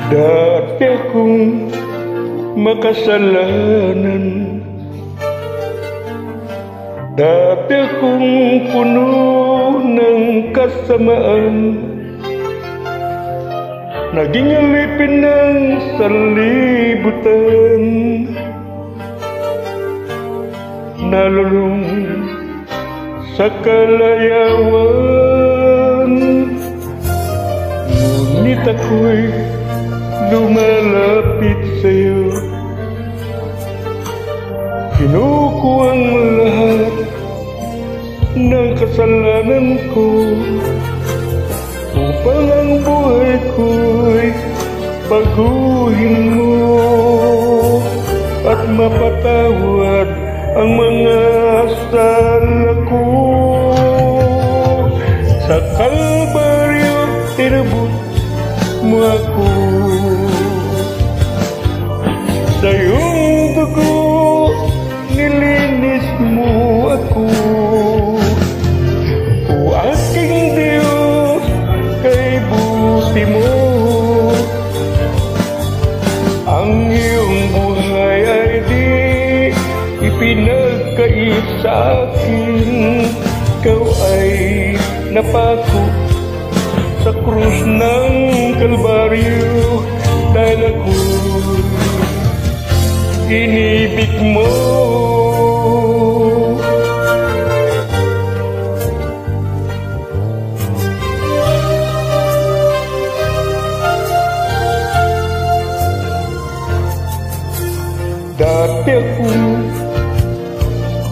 Dati akong makasalanan, dati akong puno ng kasamaan, naging alipin ng sanlibutan, nalulung sa kalayawan. Ngunit ako'y lumalapit sa'yo, kinukuha ang lahat ng kasalanan ko, upang ang buhay ko'y baguhin mo at mapatawad ang mga sala ko. Sa Kalbaryo tinubos mo ako, sa iyong dugo nilinis mo ako. O aking Diyos, kay buti mo, ang iyong buhay ay di ipinagkait sa akin. Ikaw ay napako sa krus ng Kalbaryo, dahil ako inibig mo. Dati akong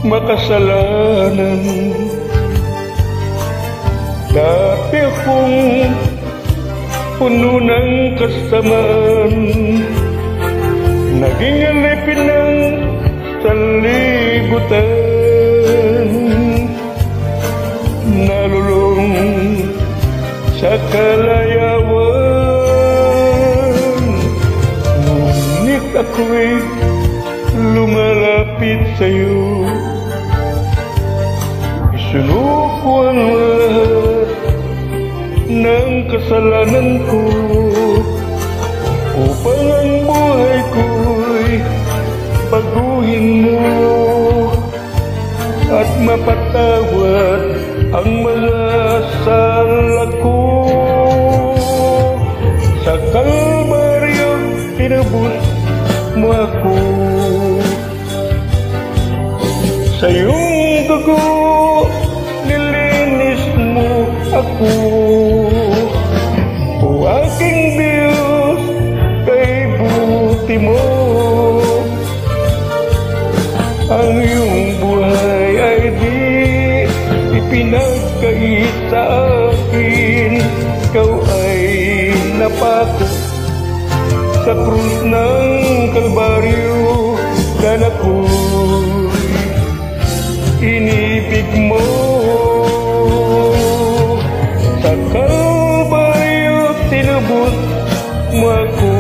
makasalanan, dati akong puno ng kasamaan, naging alipin ng sanlibutan, nalulung sa kalayawan. Ngunit ako'y lumalapit sa'yo, isinuko ang lahat ng kasalanan ko, upang ang buhay ko'y baguhin mo at mapatawad ang mga sala ko. Sa Kalbaryo tinubos mo ako, sa iyong dugo nilinis mo ako. O aking Diyos, kay buti mo, ang iyong buhay ay di ipinagkait sa akin. Ikaw ay napako sa krus ng Kalbaryo, dahil ako'y inibig mo. Sa Kalbaryo tinubos mo ako,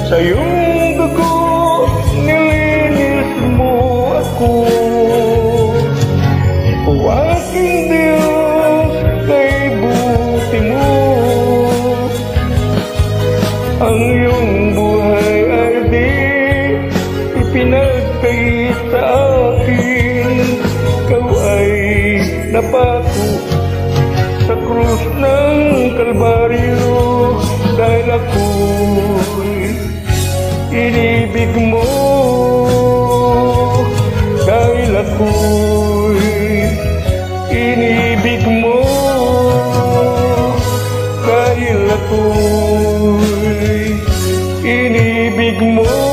sa iyong dugo nilinis mo ako. O aking Diyos, kay buti mo, ang iyong buhay ay di ipinagkait sa akin. Ikaw ay napako sa krus ng Kalbaryo, dahil ako'y inibig mo, dahil ako'y inibig mo, dahil ako'y inibig mo.